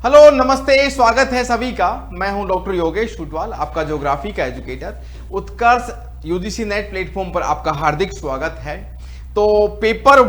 Hello नमस्ते, स्वागत है सभी का। मैं हूं डॉक्टर योगेश फुटवाल, आपका ज्योग्राफी का एजुकेटर। उत्कर्ष यूजीसी नेट प्लेटफॉर्म पर आपका हार्दिक स्वागत है। तो पेपर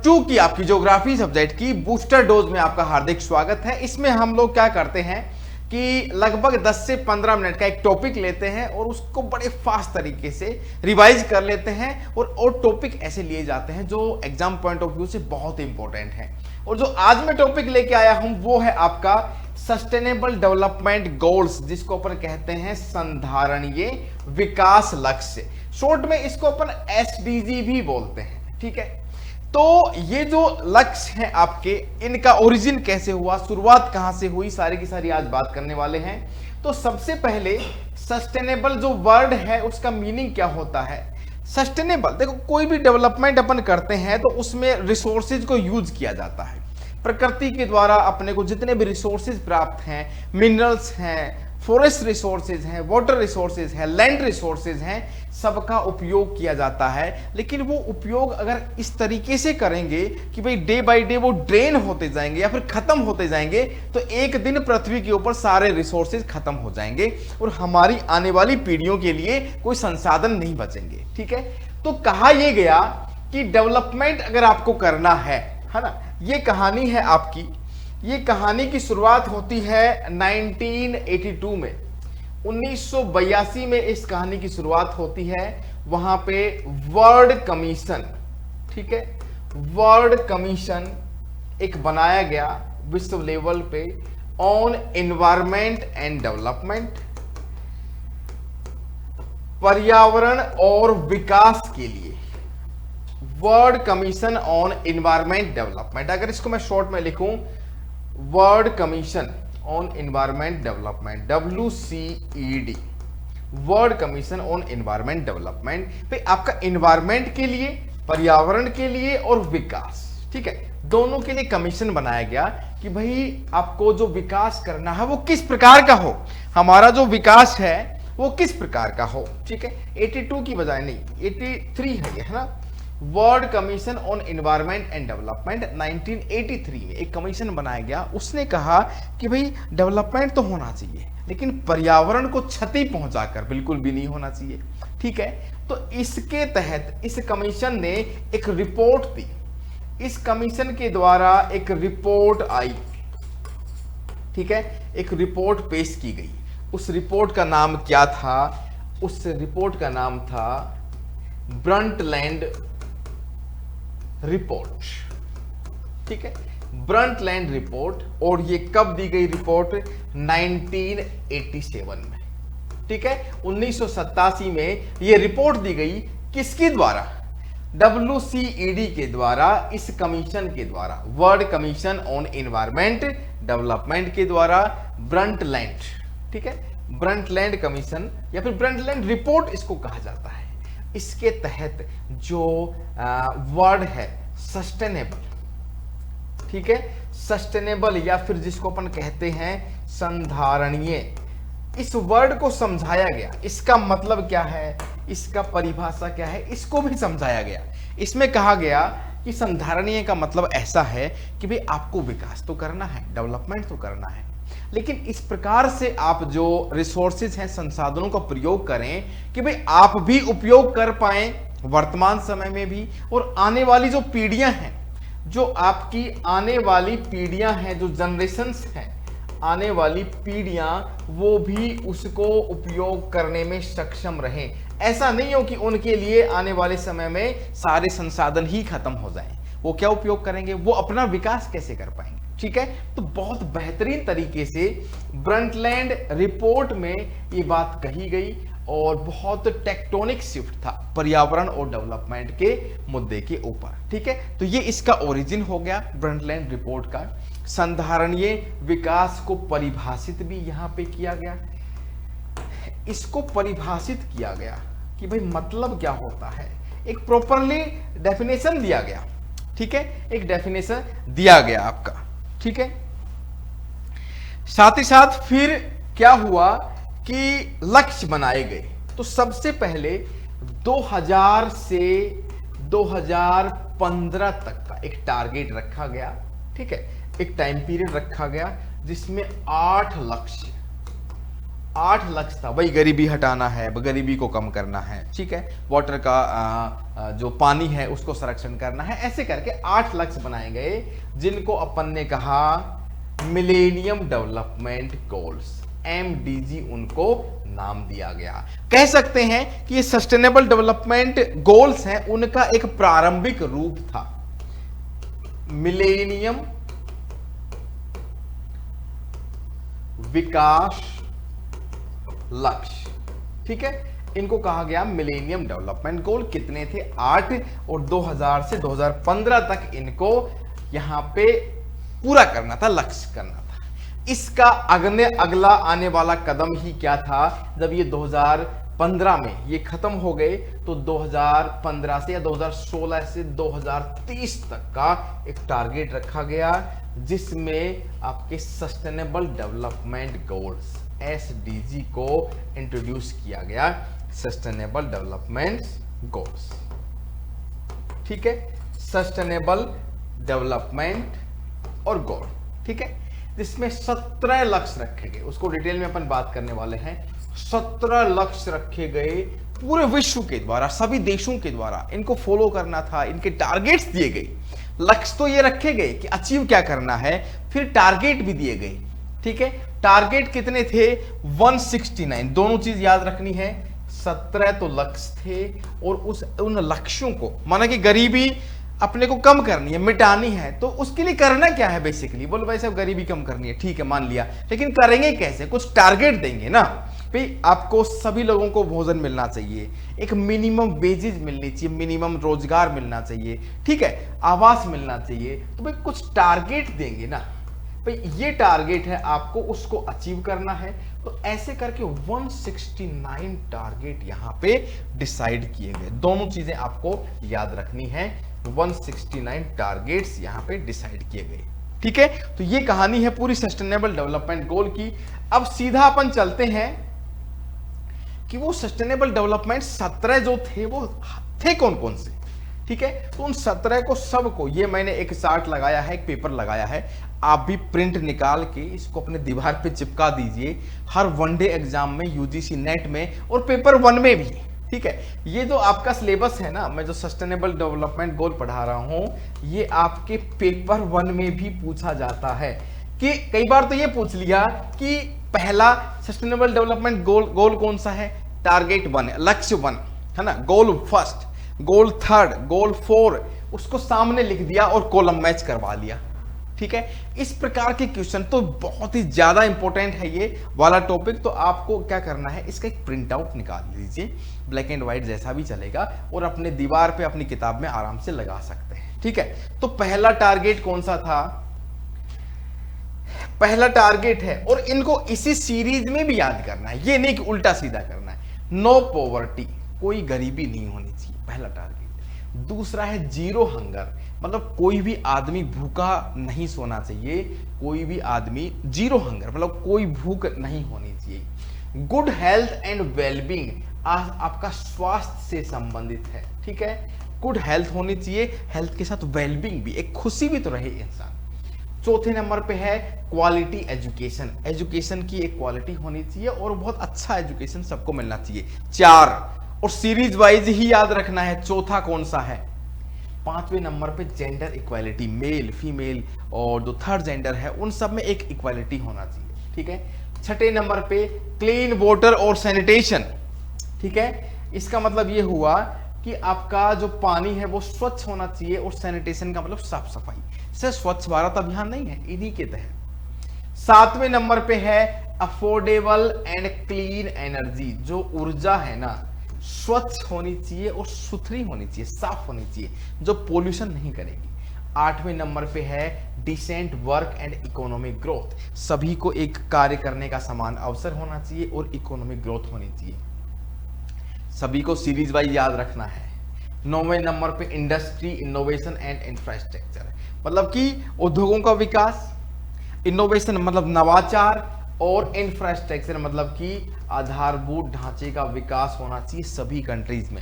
2 की आपकी ज्योग्राफी सब्जेक्ट की बूस्टर डोज में आपका हार्दिक स्वागत है। इसमें हम लोग क्या करते हैं कि लगभग 10 से 15 मिनट का एक टॉपिक लेते हैं और उसको बड़े फास्ट तरीके से रिवाइज कर लेते हैं और टॉपिक ऐसे लिए जाते हैं जो एग्जाम पॉइंट ऑफ व्यू से बहुत इंपॉर्टेंट है। और जो आज मैं टॉपिक लेके आया हूं वो है आपका सस्टेनेबल डेवलपमेंट गोल्स, जिसको अपन कहते हैं संधारणीय विकास लक्ष्य। शॉर्ट में इसको अपन एसडीजी भी बोलते हैं, ठीक है। तो ये जो लक्ष्य हैं आपके, इनका ओरिजिन कैसे हुआ, शुरुआत कहां से हुई, सारी की सारी आज बात करने वाले हैं। तो सबसे पहले सस्टेनेबल जो वर्ड है उसका मीनिंग क्या होता है। सस्टेनेबल, देखो कोई भी डेवलपमेंट अपन करते हैं तो उसमें रिसोर्सेज को यूज किया जाता है। प्रकृति के द्वारा अपने को जितने भी रिसोर्सेज प्राप्त हैं, मिनरल्स हैं, फॉरेस्ट रिसोर्सेज हैं, वाटर रिसोर्सेज हैं, लैंड रिसोर्सेज हैं, सबका उपयोग किया जाता है। लेकिन वो उपयोग अगर इस तरीके से करेंगे कि भाई डे बाय डे वो ड्रेन होते जाएंगे या फिर खत्म होते जाएंगे, तो एक दिन पृथ्वी के ऊपर सारे रिसोर्सेज खत्म हो जाएंगे और हमारी आने वाली पीढ़ियों के लिए कोई संसाधन नहीं बचेंगे, ठीक है। तो कहा यह गया कि डेवलपमेंट अगर आपको करना है ना, ये कहानी है आपकी। ये कहानी की शुरुआत होती है 1982 में। 1982 में इस कहानी की शुरुआत होती है। वहां पे वर्ल्ड कमीशन, ठीक है, वर्ल्ड कमीशन एक बनाया गया विश्व लेवल पे ऑन एनवायरमेंट एंड डेवलपमेंट, पर्यावरण और विकास के लिए। World commission on environment development, अगर इसको मैं शॉर्ट में लिखूं, world commission on environment development, WCED, world commission on environment development पे आपका एनवायरमेंट के लिए, पर्यावरण के लिए और विकास, ठीक है, दोनों के लिए कमीशन बनाया गया कि भाई आपको जो विकास करना है वो किस प्रकार का हो, हमारा जो विकास है वो किस प्रकार का हो, ठीक है। 82 की बजाय नहीं, 83 है ये, है ना। World commission on environment and development 1983 में एक कमीशन बनाया गया। उसने कहा कि भाई डेवलपमेंट तो होना चाहिए लेकिन पर्यावरण को क्षति पहुंचाकर बिल्कुल भी नहीं होना चाहिए, ठीक है। तो इसके तहत इस कमीशन ने एक रिपोर्ट दी। इस कमीशन के द्वारा एक रिपोर्ट आई, ठीक है, एक रिपोर्ट पेश की गई। उस रिपोर्ट का नाम क्या था? उस रिपोर्ट का नाम था ब्रंटलैंड रिपोर्ट, ठीक है, ब्रंटलैंड रिपोर्ट। और ये कब दी गई रिपोर्ट? 1987 में, ठीक है। 1987 में ये रिपोर्ट दी गई। किसके द्वारा? WCED के द्वारा, इस कमीशन के द्वारा, world commission on environment development के द्वारा ब्रंटलैंड, ठीक है, ब्रंटलैंड कमीशन या फिर ब्रंटलैंड रिपोर्ट इसको कहा जाता है। इसके तहत जो वर्ड है सस्टेनेबल, ठीक है, सस्टेनेबल या फिर जिसको अपन कहते हैं संधारणीय, इस वर्ड को समझाया गया। इसका मतलब क्या है, इसका परिभाषा क्या है, इसको भी समझाया गया। इसमें कहा गया कि संधारणीय का मतलब ऐसा है कि भाई आपको विकास तो करना है, डेवलपमेंट तो करना है, लेकिन इस प्रकार से आप जो रिसोर्सेज हैं, संसाधनों का प्रयोग करें कि भाई आप भी उपयोग कर पाए वर्तमान समय में भी, और आने वाली जो पीढ़ियां हैं, जो आपकी आने वाली पीढ़ियां हैं, जो जनरेशंस हैं, आने वाली पीढ़ियां, वो भी उसको उपयोग करने में सक्षम रहें। ऐसा नहीं हो कि उनके लिए आने वाले समय में सारे संसाधन ही खत्म हो जाएं। वो क्या उपयोग करेंगे? वो अपना विकास कैसे कर पाएंगे, ठीक है। तो बहुत बेहतरीन तरीके से ब्रंटलैंड रिपोर्ट में ये बात कही गई और बहुत टेक्टोनिक शिफ्ट था पर्यावरण और डेवलपमेंट के मुद्दे के ऊपर, ठीक है। तो ये इसका ओरिजिन हो गया ब्रंटलैंड रिपोर्ट का। संधारणीय विकास को परिभाषित भी यहां पे किया गया। इसको परिभाषित किया गया कि भाई मतलब क्या होता है, एक प्रॉपरली डेफिनेशन दिया गया, ठीक है, एक डेफिनेशन दिया गया आपका, ठीक है। साथ ही साथ फिर क्या हुआ कि लक्ष्य बनाए गए। तो सबसे पहले 2000 से 2015 तक का एक टारगेट रखा गया, ठीक है। एक टाइम पीरियड रखा गया जिसमें 8 लक्ष्य था। भाई गरीबी हटाना है, गरीबी को कम करना है, ठीक है, वाटर का जो पानी है उसको संरक्षण करना है, ऐसे करके 8 लक्ष्य बनाए गए जिनको अपन ने कहा मिलेनियम डेवलपमेंट गोल्स, MDG उनको नाम दिया गया। कह सकते हैं कि ये सस्टेनेबल डेवलपमेंट गोल्स हैं, उनका एक प्रारंभिक रूप था मिलेनियम विकास लक्ष्य, ठीक है, इनको कहा गया मिलेनियम डेवलपमेंट गोल। कितने थे? 8, और 2000 से 2015 तक इनको यहां पे पूरा करना था, लक्ष्य करना था। इसका अगला आने वाला कदम ही क्या था? जब ये 2015 में ये खत्म हो गए तो 2015 से या 2016 से 2030 तक का एक टारगेट रखा गया जिसमें आपके सस्टेनेबल डेवलपमेंट गोल्स SDG को इंट्रोड्यूस किया गया, सस्टेनेबल डेवलपमेंट गोल्स, ठीक है, सस्टेनेबल डेवलपमेंट और गोल, ठीक है, जिसमें 17 लक्ष्य रखे गए, उसको डिटेल में अपन बात करने वाले हैं। 17 लक्ष्य रखे गए पूरे विश्व के द्वारा, सभी देशों के द्वारा, इनको फॉलो करना था, इनके टारगेट्स दिए गए। लक्ष्य तो ये रखे गए कि अचीव क्या करना है, फिर टारगेट भी दिए गए, ठीक है। टारगेट कितने थे? 169, दोनों चीज याद रखनी है। 17 तो लक्ष्य थे और उन लक्ष्यों को, माना कि गरीबी अपने को कम करनी है, मिटानी है, तो उसके लिए करना क्या है बेसिकली? बोलो भाई साहब गरीबी कम करनी है, ठीक है, मान लिया, लेकिन करेंगे कैसे? कुछ टारगेट देंगे ना भाई, आपको सभी लोगों को भोजन मिलना चाहिए, एक मिनिमम वेजेज मिलनी चाहिए, मिनिमम रोजगार मिलना चाहिए, ठीक है, आवास मिलना चाहिए, तो भाई कुछ टारगेट देंगे ना भाई, ये टारगेट है, आपको उसको अचीव करना है। तो ऐसे करके 169 टारगेट यहां पे डिसाइड किए गए। दोनों चीजें आपको याद रखनी है, 169 टारगेट्स यहां पे डिसाइड किए गए, ठीक है। तो ये कहानी है पूरी सस्टेनेबल डेवलपमेंट गोल की। अब सीधा अपन चलते हैं कि वो सस्टेनेबल डेवलपमेंट 17 जो थे वो थे कौन कौन से, ठीक है। तो उन 17 को सबको, ये मैंने एक चार्ट लगाया है, एक पेपर लगाया है, आप भी प्रिंट निकाल के इसको अपने दीवार पे चिपका दीजिए, हर वनडे एग्जाम में, UGC नेट में और पेपर 1 में भी, ठीक है। ये जो आपका सिलेबस है ना, मैं जो सस्टेनेबल डेवलपमेंट गोल पढ़ा रहा हूं, ये आपके पेपर 1 में भी पूछा जाता है। कि कई बार तो ये पूछ लिया कि पहला सस्टेनेबल डेवलपमेंट गोल कौन सा है? टारगेट 1 है, लक्ष्य 1 है ना, गोल फर्स्ट, गोल 3, गोल 4, उसको सामने लिख दिया और कॉलम मैच करवा लिया, ठीक है। इस प्रकार के क्वेश्चन तो बहुत ही ज्यादा इंपॉर्टेंट है ये वाला टॉपिक। तो आपको क्या करना है, इसका एक प्रिंट आउट निकाल लीजिए, ब्लैक एंड व्हाइट जैसा भी चलेगा, और अपने दीवार पे अपनी किताब में आराम से लगा सकते हैं, ठीक है। तो पहला टारगेट कौन सा था? पहला टारगेट है, और इनको इसी सीरीज में भी याद करना है, ये नहीं कि उल्टा सीधा करना है। नो पॉवर्टी, कोई गरीबी नहीं होनी चाहिए, पहला टारगेट। दूसरा है जीरो हंगर, मतलब कोई भी आदमी भूखा नहीं सोना चाहिए, कोई भी आदमी, जीरो हंगर मतलब कोई भूख नहीं होनी चाहिए। गुड हेल्थ एंड वेलबींग, आपका स्वास्थ्य से संबंधित है, ठीक है, गुड हेल्थ होनी चाहिए, हेल्थ के साथ वेलबींग भी, एक खुशी भी तो रहे इंसान। चौथे नंबर पे है क्वालिटी एजुकेशन, एजुकेशन की एक क्वालिटी होनी चाहिए और बहुत अच्छा एजुकेशन सबको मिलना चाहिए। 4, और सीरीज वाइज ही याद रखना है चौथा कौन सा है। 5वें नंबर पे जेंडर इक्वालिटी, मेल फीमेल और जो थर्ड जेंडर है उन सब में एक इक्वालिटी होना चाहिए, ठीक है। 6ठे नंबर पे क्लीन वाटर और सैनिटेशन, ठीक है, इसका मतलब ये हुआ कि आपका जो पानी है वो स्वच्छ होना चाहिए, और सैनिटेशन का मतलब साफ सफाई। से स्वच्छ भारत अभियान नहीं है, इन्हीं के तहत। 7वें नंबर पे है अफोर्डेबल एंड क्लीन एनर्जी, जो ऊर्जा है ना स्वच्छ होनी चाहिए और सुथरी होनी चाहिए, साफ होनी चाहिए, जो पोल्यूशन नहीं करेगी। 8वें नंबर पे है decent work and economic growth, सभी को एक कार्य करने का समान अवसर होना चाहिए और इकोनॉमिक ग्रोथ होनी चाहिए, सभी को सीरीज वाइज याद रखना है। 9वें नंबर पे इंडस्ट्री इनोवेशन एंड इंफ्रास्ट्रक्चर, मतलब कि उद्योगों का विकास, इनोवेशन मतलब नवाचार, और इंफ्रास्ट्रक्चर मतलब कि आधारभूत ढांचे का विकास होना चाहिए सभी कंट्रीज में।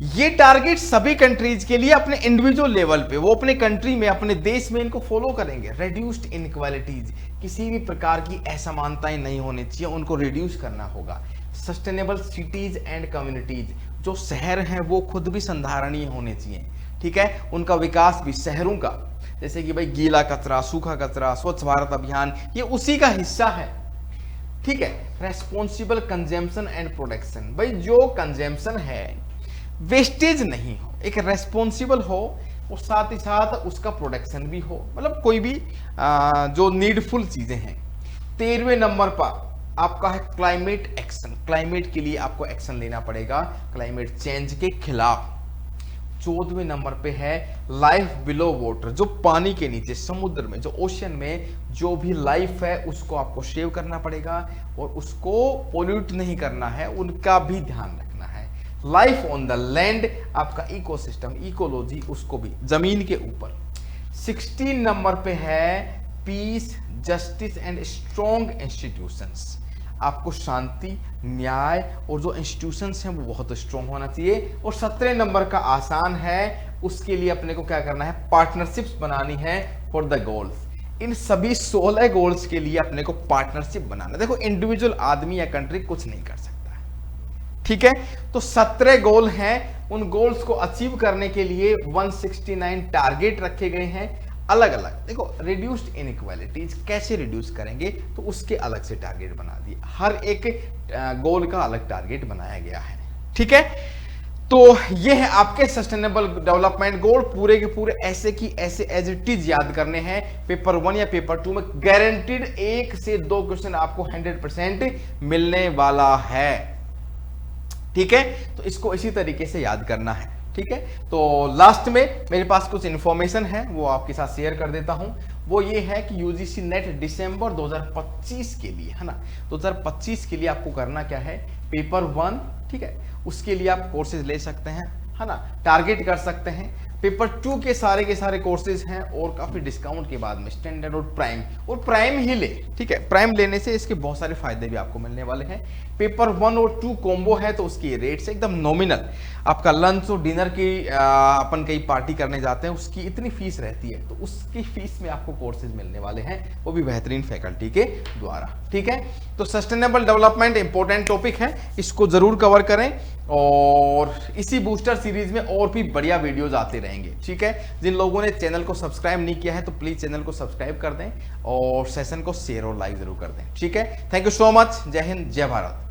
ये टारगेट सभी कंट्रीज के लिए अपने इंडिविजुअल लेवल पे, वो अपने कंट्री में, अपने देश में इनको फॉलो करेंगे। रिड्यूस्ड इनइक्वालिटीज, किसी भी प्रकार की असमानताएं नहीं होनी चाहिए, उनको रिड्यूस करना होगा। सस्टेनेबल सिटीज एंड कम्युनिटीज, जो शहर हैं वो खुद भी संधारणीय होने चाहिए, ठीक है, उनका विकास भी शहरों का, जैसे कि भाई गीला कचरा, सूखा कचरा, स्वच्छ भारत अभियान, ये उसी का हिस्सा है, ठीक है। रेस्पॉन्सिबल कंजम्पशन एंड प्रोडक्शन, भाई जो कंजम्पशन है वेस्टेज नहीं हो, एक रेस्पॉन्सिबल हो, और साथ ही साथ उसका प्रोडक्शन भी हो, मतलब कोई भी जो नीडफुल चीजें हैं। 13वें नंबर पर आपका है क्लाइमेट एक्शन, क्लाइमेट के लिए आपको एक्शन लेना पड़ेगा, क्लाइमेट चेंज के खिलाफ। 14वें नंबर पे है लाइफ बिलो वाटर, जो पानी के नीचे, समुद्र में, जो ओशन में जो भी लाइफ है उसको आपको सेव करना पड़ेगा और उसको पोल्यूट नहीं करना है, उनका भी ध्यान रखना है। लाइफ ऑन द लैंड, आपका इकोसिस्टम, इकोलॉजी, उसको भी, जमीन के ऊपर। 16 नंबर पे है peace, justice and strong institutions, आपको शांति, न्याय और जो इंस्टीट्यूशंस हैं वो बहुत स्ट्रॉन्ग होना चाहिए। और 17 नंबर का आसान है, उसके लिए अपने को क्या करना है, पार्टनरशिप्स बनानी है फॉर द गोल्स। इन सभी 16 गोल्स के लिए अपने को पार्टनरशिप बनाना। देखो इंडिविजुअल आदमी या कंट्री कुछ नहीं कर सकता है, ठीक है। तो 17 गोल हैं, उन गोल्स को अचीव करने के लिए 169 टारगेट रखे गए हैं अलग अलग। देखो रिड्यूस्ड इनइक्वालिटीज कैसे रिड्यूस करेंगे, तो उसके अलग से टारगेट बना दिए, हर एक गोल का अलग टारगेट बनाया गया है, ठीक है। तो ये है आपके सस्टेनेबल डेवलपमेंट गोल, पूरे के पूरे ऐसे की ऐसे एज इट इज याद करने हैं। पेपर 1 या पेपर 2 में गारंटीड 1 से 2 क्वेश्चन आपको 100% मिलने वाला है, ठीक है। तो इसको इसी तरीके से याद करना है, ठीक है। तो लास्ट में मेरे पास कुछ इंफॉर्मेशन है, वो आपके साथ शेयर कर देता हूं। वो ये है कि यूजीसी नेट दिसंबर 2025 के लिए, है ना, 2025 के लिए आपको करना क्या है, पेपर 1, ठीक है, उसके लिए आप कोर्सेज ले सकते हैं, है ना, टारगेट कर सकते हैं। पेपर 2 के सारे कोर्सेज हैं और काफी डिस्काउंट के बाद में, स्टैंडर्ड और प्राइम ही ले, ठीक है। प्राइम लेने से इसके बहुत सारे फायदे भी आपको मिलने वाले हैं। पेपर 1 और 2 कॉम्बो है, तो उसकी रेट से एकदम नॉमिनल, आपका लंच और डिनर की अपन कहीं पार्टी करने जाते हैं उसकी इतनी फीस रहती है, तो उसकी फीस में आपको कोर्सेज मिलने वाले हैं, वो भी बेहतरीन फैकल्टी के द्वारा, ठीक है। तो सस्टेनेबल डेवलपमेंट इंपॉर्टेंट टॉपिक है, इसको जरूर कवर करें, और इसी बूस्टर सीरीज में और भी बढ़िया वीडियोज आते रहेंगे, ठीक है। जिन लोगों ने चैनल को सब्सक्राइब नहीं किया है तो प्लीज चैनल को सब्सक्राइब कर दें और सेशन को शेयर और लाइक जरूर कर दें, ठीक है। थैंक यू सो मच, जय हिंद, जय भारत।